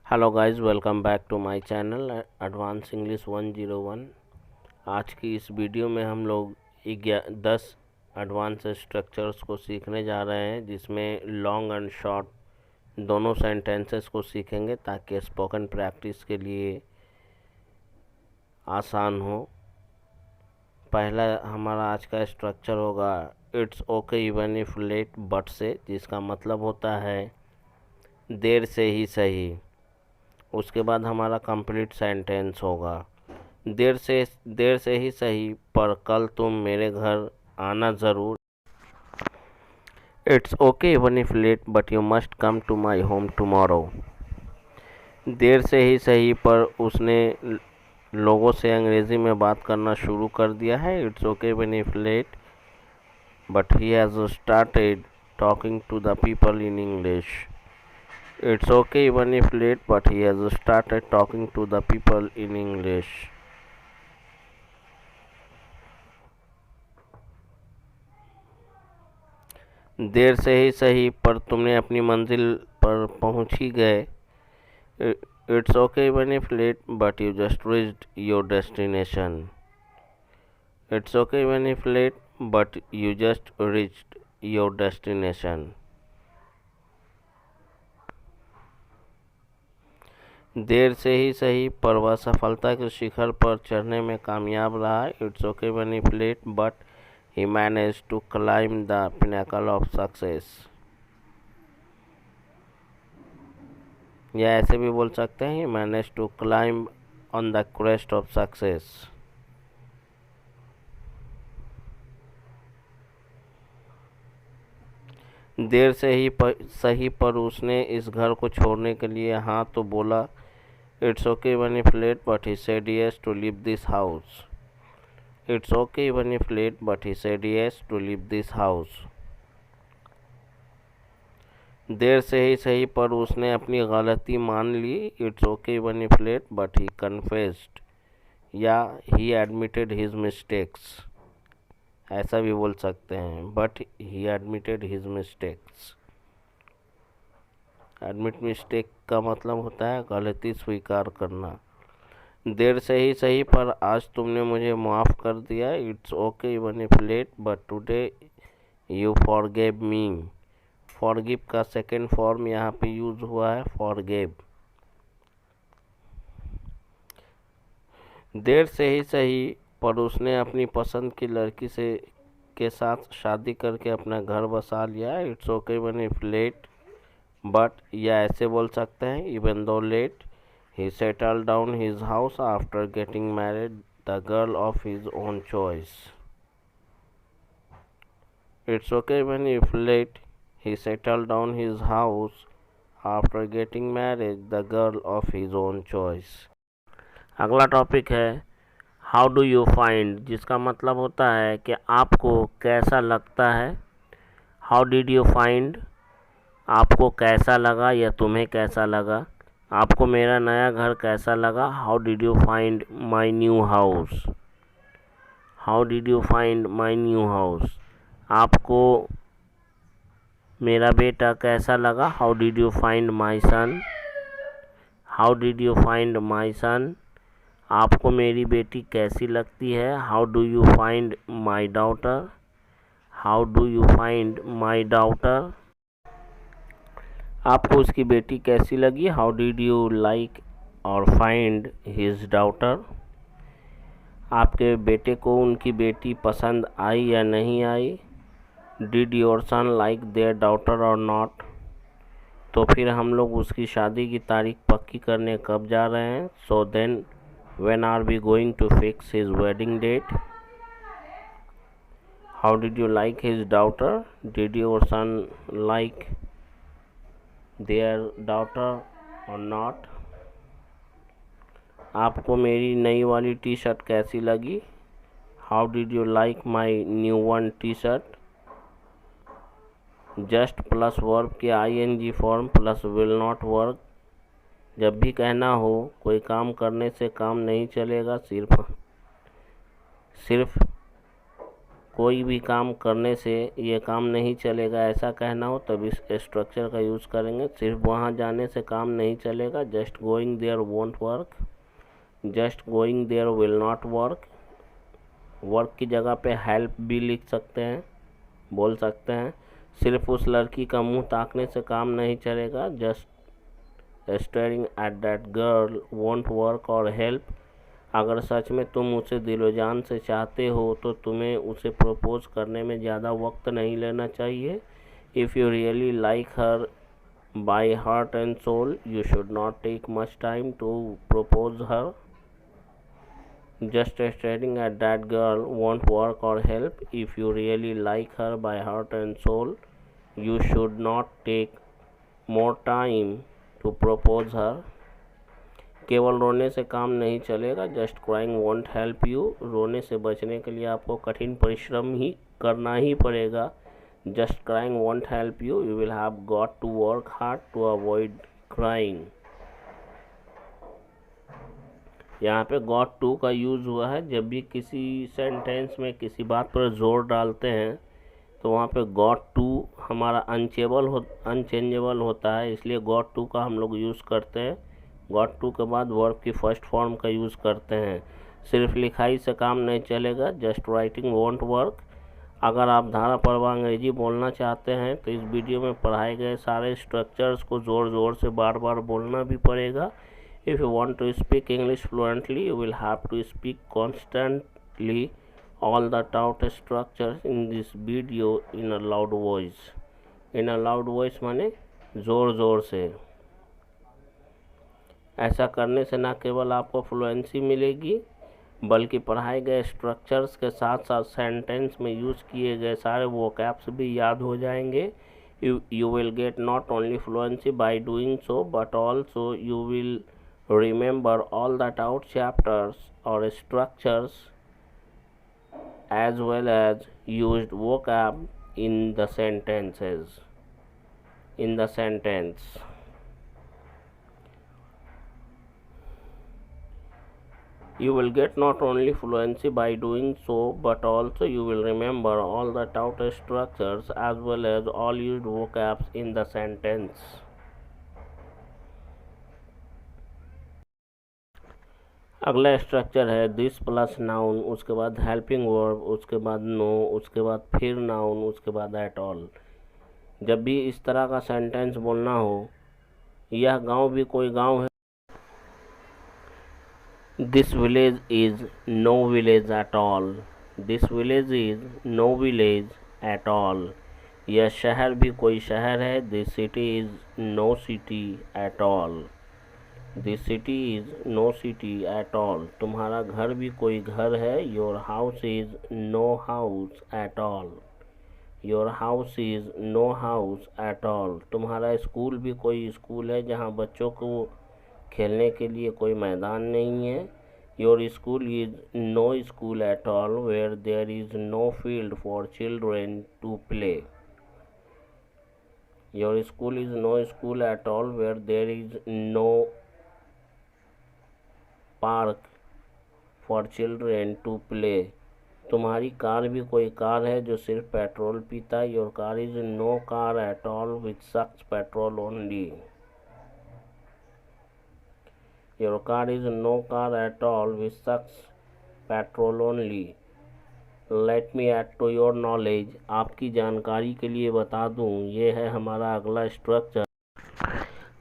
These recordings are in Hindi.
Hello guys, welcome back to my channel advance English 101। आज की इस वीडियो में हम लोग 10 एडवांस स्ट्रक्चर्स को सीखने जा रहे हैं, जिसमें लॉन्ग एंड शॉर्ट दोनों सेंटेंसेस को सीखेंगे ताकि स्पोकन प्रैक्टिस के लिए आसान हो। पहला हमारा आज का स्ट्रक्चर होगा it's okay even if late but से, जिसका मतलब होता है देर से ही सही। उसके बाद हमारा कंप्लीट सेंटेंस होगा देर से ही सही, पर कल तुम मेरे घर आना ज़रूर। It's okay even if late but you must come to my home tomorrow. देर से ही सही, पर उसने लोगों से अंग्रेज़ी में बात करना शुरू कर दिया है। It's okay even if late but he has started talking to the people in English. It's okay even if late, but he has started talking to the people in English. देर से ही सही, पर तुमने अपनी मंजिल पर पहुंच ही गए। It's okay even if late, but you just reached your destination. It's okay even if late, but you just reached your destination. देर से ही सही, पर वह सफलता के शिखर पर चढ़ने में कामयाब रहा। It's okay when he late but he manage to climb the pinnacle of success. या ऐसे भी बोल सकते हैं, he manage to climb on the crest of success. देर से ही सही, पर उसने इस घर को छोड़ने के लिए हाँ तो बोला। It's okay even if late, but he said yes to leave this house. It's okay even if late, but he said yes to leave this house. देर से ही सही, पर उसने अपनी गलती मान ली। It's okay even if late, but he confessed या he admitted his mistakes। ऐसा भी बोल सकते हैं, but he admitted his mistakes। Admit mistake का मतलब होता है गलती स्वीकार करना। देर से ही सही, पर आज तुमने मुझे माफ़ कर दिया। It's okay even if late but today you forgive me. Forgive का सेकेंड फॉर्म यहाँ पे यूज हुआ है, फॉरगिव। देर से ही सही, पर उसने अपनी पसंद की लड़की के साथ शादी करके अपना घर बसा लिया। It's okay even if late but, या ऐसे बोल सकते हैं, even though late he settled down his house after getting married the girl of his own choice. It's okay even if late, he settled down his house after getting married the girl of his own choice. अगला टॉपिक है हाउ डू यू फाइंड, जिसका मतलब होता है कि आपको कैसा लगता है। हाउ डिड यू फाइंड, आपको कैसा लगा या तुम्हें कैसा लगा। आपको मेरा नया घर कैसा लगा। How did you find my new house. How did you find my new house. आपको मेरा बेटा कैसा लगा। How did you find my son. How did you find my son. आपको मेरी बेटी कैसी लगती है। How do you find my daughter. How do you find my daughter. आपको उसकी बेटी कैसी लगी। How did you like or find his daughter. आपके बेटे को उनकी बेटी पसंद आई या नहीं आई। Did your son like their daughter और नॉट। तो फिर हम लोग उसकी शादी की तारीख पक्की करने कब जा रहे हैं। So then when are we going to fix his wedding date. How did you like his daughter. Did your son like their daughter और नॉट। आपको मेरी नई वाली टी शर्ट कैसी लगी। How did you like my new one T shirt. Just plus verb के ING form plus will not work. जब भी कहना हो कोई काम करने से काम नहीं चलेगा, सिर्फ कोई भी काम करने से ये काम नहीं चलेगा ऐसा कहना हो तब इस स्ट्रक्चर का यूज़ करेंगे। सिर्फ वहाँ जाने से काम नहीं चलेगा, just going there won't work, just going there will not work. Work की जगह पे हेल्प भी लिख सकते हैं, बोल सकते हैं। सिर्फ उस लड़की का मुंह ताकने से काम नहीं चलेगा, just staring at that girl won't work और हेल्प। अगर सच में तुम उसे दिलो जान से चाहते हो तो तुम्हें उसे प्रपोज करने में ज़्यादा वक्त नहीं लेना चाहिए। If you really like her by heart and soul you should not take much time to propose her. Just staring at that girl won't work or help. If you really like her by heart and soul, you should not take more time to propose her. केवल रोने से काम नहीं चलेगा, just crying won't help you. रोने से बचने के लिए आपको कठिन परिश्रम ही करना ही पड़ेगा। Just crying won't help you, you will have got to work hard to avoid crying. यहाँ पे गॉट टू का यूज़ हुआ है। जब भी किसी सेंटेंस में किसी बात पर जोर डालते हैं तो वहाँ पे गॉट टू हमारा अनचेंजेबल होता है, इसलिए गॉट टू का हम लोग यूज़ करते हैं। गॉट टू के बाद वर्ब की फर्स्ट फॉर्म का यूज़ करते हैं। सिर्फ लिखाई से काम नहीं चलेगा, जस्ट राइटिंग वोंट वर्क। अगर आप धारा प्रवाह अंग्रेजी बोलना चाहते हैं तो इस वीडियो में पढ़ाए गए सारे स्ट्रक्चर्स को ज़ोर ज़ोर से बार बार बोलना भी पड़ेगा। If you want to speak English fluently, you will have to speak constantly all the taught structures in this video in a loud voice. In a loud voice माने ज़ोर ज़ोर से। ऐसा करने से न केवल आपको फ्लुएंसी मिलेगी बल्कि पढ़ाए गए स्ट्रक्चर्स के साथ साथ सेंटेंस में यूज़ किए गए सारे वोकैब्स भी याद हो जाएंगे। You will get not only fluency by doing so, but also you will remember all the taught chapters or structures as well as used vocab in the sentences. In the sentence, you will get not only fluency by doing so, but also you will remember all the taught structures as well as all used vocabs in the sentence. अगला स्ट्रक्चर है दिस प्लस नाउन, उसके बाद हेल्पिंग वर्ब, उसके बाद नो, उसके बाद फिर नाउन, उसके बाद एट ऑल। जब भी इस तरह का सेंटेंस बोलना हो, यह गांव भी कोई गांव है, this village is no village at all, this village is no village at all. यह शहर भी कोई शहर है, this city is no city at all, this city is no city at all. तुम्हारा घर भी कोई घर है, your house is no house at all, your house is no house at all. तुम्हारा स्कूल भी कोई स्कूल है जहाँ बच्चों को खेलने के लिए कोई मैदान नहीं है, your school is no school at all where there is no field for children to play, your school is no school at all where there is no park for children to play. तुम्हारी कार भी कोई कार है जो सिर्फ पेट्रोल पीता है, your car is no car at all which sucks petrol only, your car is no car at all which sucks petrol only. Late me add to your knowledge, आपकी जानकारी के लिए बता दूं, ये है हमारा अगला स्ट्रक्चर।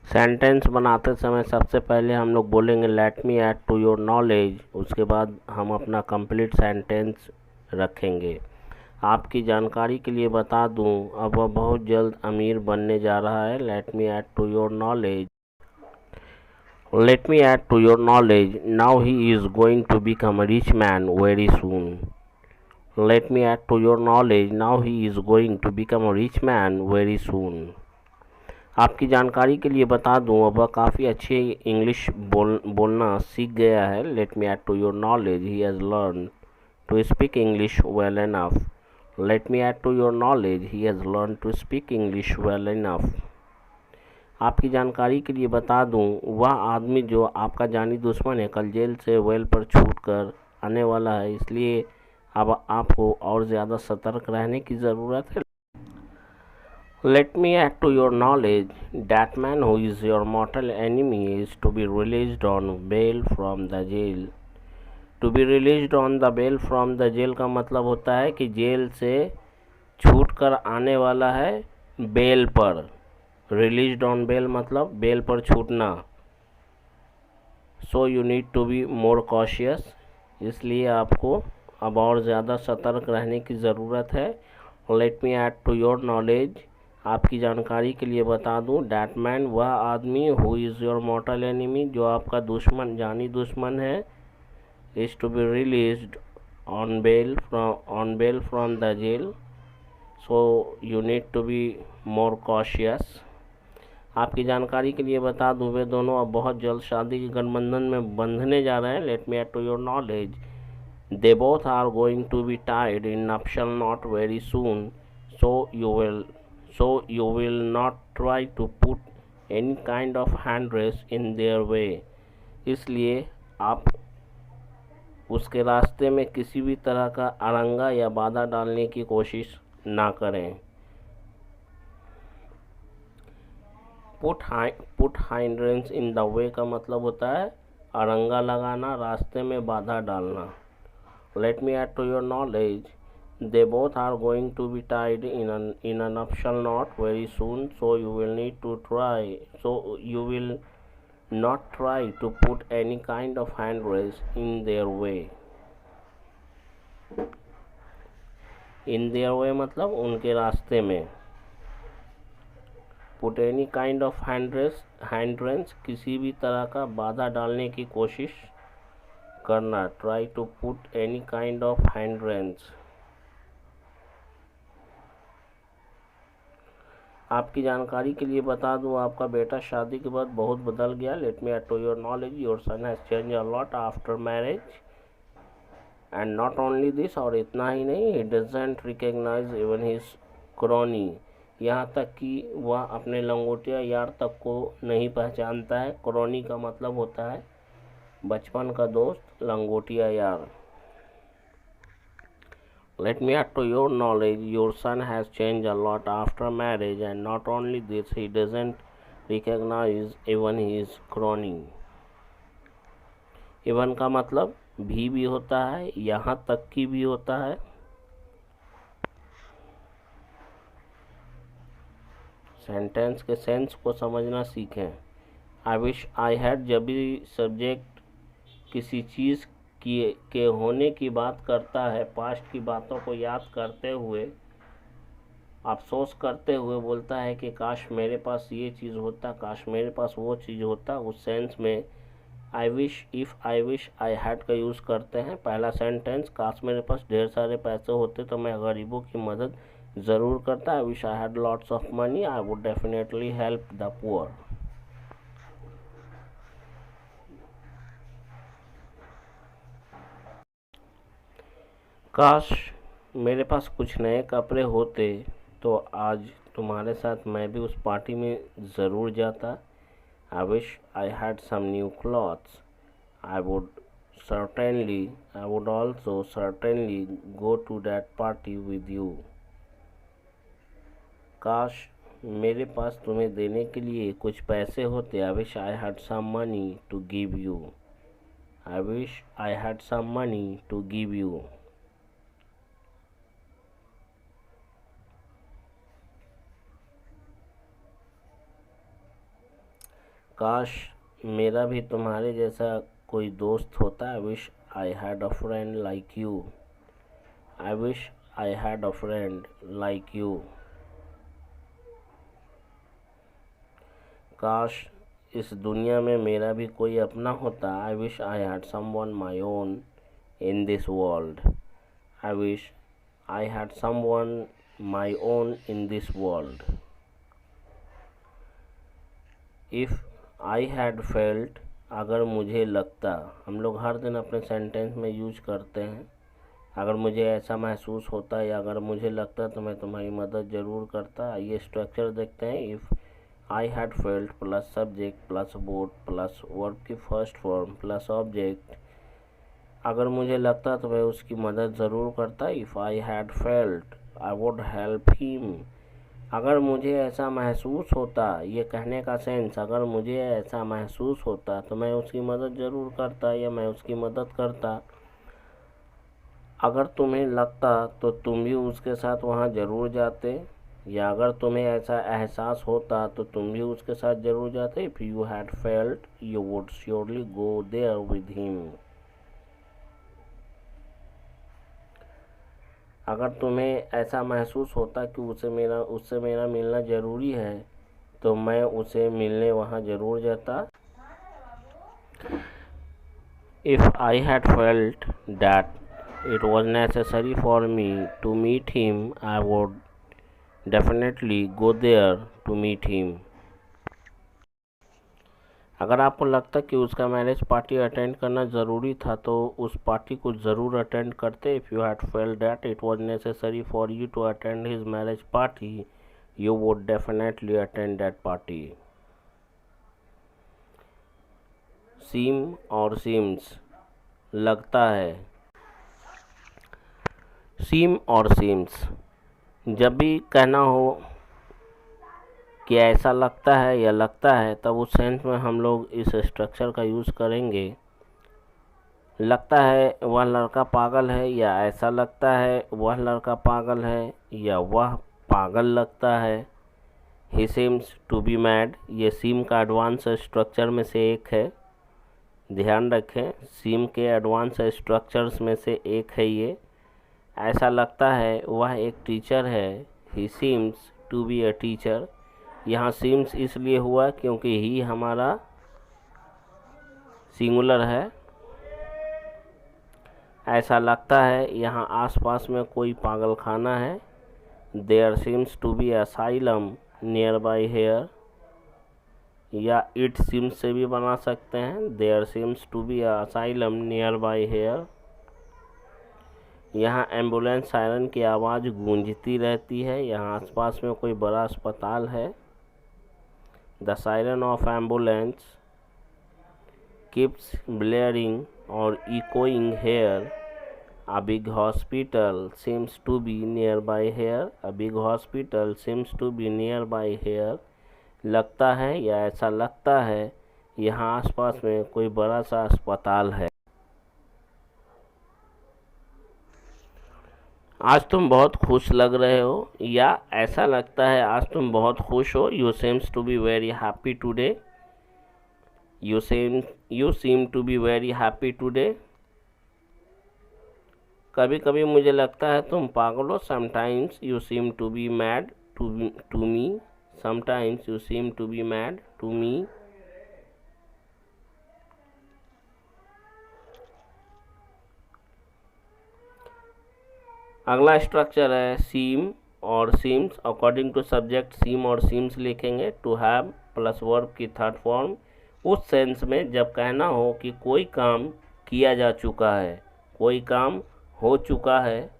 सेंटेंस बनाते समय सबसे पहले हम लोग बोलेंगे let me add to your knowledge, उसके बाद हम अपना कंप्लीट सेंटेंस रखेंगे। आपकी जानकारी के लिए बता दूं, अब वह बहुत जल्द अमीर बनने जा रहा है, let me add to your knowledge, let me add to your knowledge, now he is going to become a rich man very soon, let me add to your knowledge, now he is going to become a rich man very soon. आपकी जानकारी के लिए बता दूं, अब वह काफ़ी अच्छी इंग्लिश बोलना सीख गया है, let me add to your knowledge, he has learn to speak English well enough, let me add to your knowledge, he has learn to speak English well enough. आपकी जानकारी के लिए बता दूं, वह आदमी जो आपका जानी दुश्मन है कल जेल से वेल पर छूट कर आने वाला है, इसलिए अब आपको और ज़्यादा सतर्क रहने की ज़रूरत है। Let me add to your knowledge that man who is your mortal enemy is to be released on bail from the jail. To be released on the bail from the jail का मतलब होता है कि जेल से छूट कर आने वाला है बेल पर। रिलीज्ड ऑन बेल मतलब बेल पर छूटना। So you need to be more cautious, इसलिए आपको अब और ज़्यादा सतर्क रहने की ज़रूरत है। Let me add to your knowledge, आपकी जानकारी के लिए बता दूं, डैट मैन वह आदमी who is your mortal enemy जो आपका दुश्मन जानी दुश्मन है, is to be released on bail from the jail. So you need to be more cautious. आपकी जानकारी के लिए बता दूं, वे दोनों अब बहुत जल्द शादी के गठबंधन में बंधने जा रहे हैं। Let me add to your knowledge, they both are going to be tied in nuptial knot very soon, so you will not try to put any kind of handrails in their way। इसलिए आप उसके रास्ते में किसी भी तरह का अड़ंगा या बाधा डालने की कोशिश ना करें। पुट हाइंड्रेंस इन द वे का मतलब होता है अड़ंगा लगाना, रास्ते में बाधा डालना। Let me add to your knowledge, they both are going to be tied in a nuptial knot very soon, so you will not try to put any kind of handrails in their way। in their way मतलब उनके रास्ते में। put any kind of hindrance किसी भी तरह का बाधा डालने की कोशिश करना। try to put any kind of hindrance। आपकी जानकारी के लिए बता दूं, आपका बेटा शादी के बाद बहुत बदल गया। Let me add to your knowledge, your son has change a lot after marriage and not only this, और इतना ही नहीं, he doesn't recognise even his crony, यहाँ तक कि वह अपने लंगोटिया यार तक को नहीं पहचानता है। क्रॉनी का मतलब होता है बचपन का दोस्त, लंगोटिया यार। Let me add to your knowledge, your son has changed a lot after marriage, and not only this, he doesn't recognize even his crony। even का मतलब भी होता है, यहाँ तक की भी होता है। सेंटेंस के सेंस को समझना सीखें। आई विश आई हैड, जब भी सब्जेक्ट किसी चीज़ के होने की बात करता है, पास्ट की बातों को याद करते हुए, अफसोस करते हुए बोलता है कि काश मेरे पास ये चीज़ होता, काश मेरे पास वो चीज़ होता, उस सेंस में आई विश आई हैड का यूज़ करते हैं। पहला सेंटेंस, काश मेरे पास ढेर सारे पैसे होते तो मैं गरीबों की मदद ज़रूर करता। आई wish I had lots of money, I would definitely help the poor. काश मेरे पास कुछ नए कपड़े होते तो आज तुम्हारे साथ मैं भी उस पार्टी में ज़रूर जाता। I wish I had some new clothes, I would also certainly go to that party with you. काश मेरे पास तुम्हें देने के लिए कुछ पैसे होते। I wish I had some money to give you. I wish I had some money to give you. काश मेरा भी तुम्हारे जैसा कोई दोस्त होता। I wish I had a friend like you. I wish I had a friend like you. काश इस दुनिया में मेरा भी कोई अपना होता। I wish I had someone my own in this world. I wish I had someone my own in this world. If I had felt, अगर मुझे लगता, हम लोग हर दिन अपने सेंटेंस में यूज करते हैं। अगर मुझे ऐसा महसूस होता या अगर मुझे लगता तो मैं तुम्हारी मदद ज़रूर करता। ये स्ट्रक्चर देखते हैं। If I had felt plus subject plus verb plus verb की फर्स्ट फॉर्म प्लस ऑब्जेक्ट अगर मुझे लगता तो मैं उसकी मदद ज़रूर करता। If I had felt I would help him. अगर मुझे ऐसा महसूस होता, ये कहने का सेंस, अगर मुझे ऐसा महसूस होता तो मैं उसकी मदद ज़रूर करता या मैं उसकी मदद करता। अगर तुम्हें लगता तो तुम भी उसके साथ वहाँ ज़रूर जाते, या अगर तुम्हें ऐसा एहसास होता तो तुम भी उसके साथ ज़रूर जाते। If you had felt you would surely go there with him. अगर तुम्हें ऐसा महसूस होता कि उससे मेरा मिलना ज़रूरी है तो मैं उसे मिलने वहाँ ज़रूर जाता। If I had felt that it was necessary for me to meet him, I would definitely go there to meet him. अगर आपको लगता कि उसका मैरिज पार्टी अटेंड करना ज़रूरी था तो उस पार्टी को ज़रूर अटेंड करते। If you had felt that it was necessary for you to attend his marriage party, you would definitely attend that party. सीम और सीम्स, लगता है। सीम और सीम्स, जब भी कहना हो कि ऐसा लगता है या लगता है, तब उस सेंस में हम लोग इस स्ट्रक्चर का यूज़ करेंगे। लगता है वह लड़का पागल है, या ऐसा लगता है वह लड़का पागल है, या वह पागल लगता है। He seems to be mad, ये सीम का एडवांस स्ट्रक्चर में से एक है। ध्यान रखें, सीम के एडवांस स्ट्रक्चर्स में से एक है ये। ऐसा लगता है वह एक टीचर है। He seems to be a teacher. यहाँ सीम्स इसलिए हुआ क्योंकि ही हमारा सिंगुलर है। ऐसा लगता है यहाँ आसपास में कोई पागल खाना है। There seems to be asylum near by here, या इट सीम्स से भी बना सकते हैं। There seems to be asylum near by here. यहाँ एम्बुलेंस सायरन की आवाज़ गूंजती रहती है, यहाँ आसपास में कोई बड़ा अस्पताल है। The siren of ambulance keeps blaring or echoing here. A big hospital seems to be nearby here. A big hospital seems to be nearby here. लगता है या ऐसा लगता है यहाँ आसपास में कोई बड़ा सा अस्पताल है। आज तुम बहुत खुश लग रहे हो, या ऐसा लगता है आज तुम बहुत खुश हो। You seems to be very happy today. You seem to be very happy today. कभी कभी मुझे लगता है तुम पागल हो। Sometimes you seem to be mad to me. Sometimes you seem to be mad to me. अगला स्ट्रक्चर है सीम और सीम्स। अकॉर्डिंग टू सब्जेक्ट सीम और सीम्स लिखेंगे। टू हैव प्लस वर्ब की थर्ड फॉर्म, उस सेंस में जब कहना हो कि कोई काम किया जा चुका है, कोई काम हो चुका है,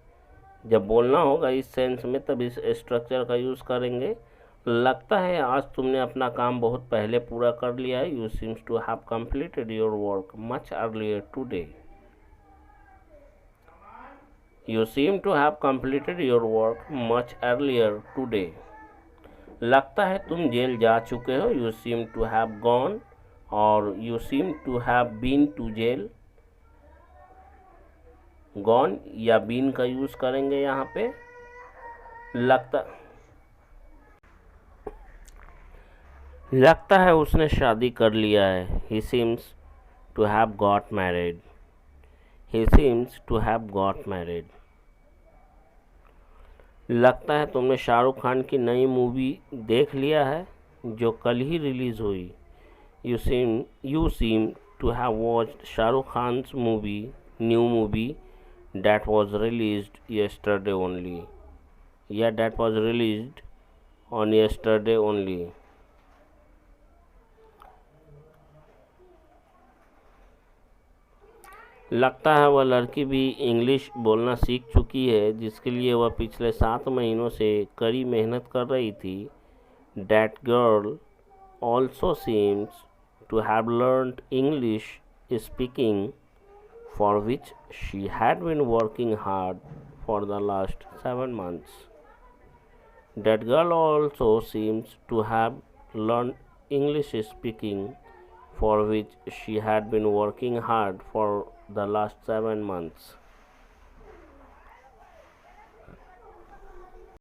जब बोलना होगा इस सेंस में तब इस स्ट्रक्चर का यूज़ करेंगे। लगता है आज तुमने अपना काम बहुत पहले पूरा कर लिया है। You seems to have completed your work much earlier today. You seem to have completed your work much earlier today. लगता है तुम जेल जा चुके हो। You seem to have gone or you seem to have been to jail. Gone या बीन का यूज़ करेंगे यहाँ पे। लगता है उसने शादी कर लिया है। He seems to have got married. He seems to have got married. लगता है तुमने शाहरुख खान की नई मूवी देख लिया है जो कल ही रिलीज़ हुई। You seem to have watched Shah Rukh Khan's new movie that was released yesterday only. Yeah, that was released on yesterday only. लगता है वह लड़की भी इंग्लिश बोलना सीख चुकी है जिसके लिए वह पिछले 7 महीनों से कड़ी मेहनत कर रही थी। That girl also seems to have learned English speaking for which she had been working hard for the last 7 months. That girl also seems to have learned English speaking, for which she had been working hard for the last 7 months.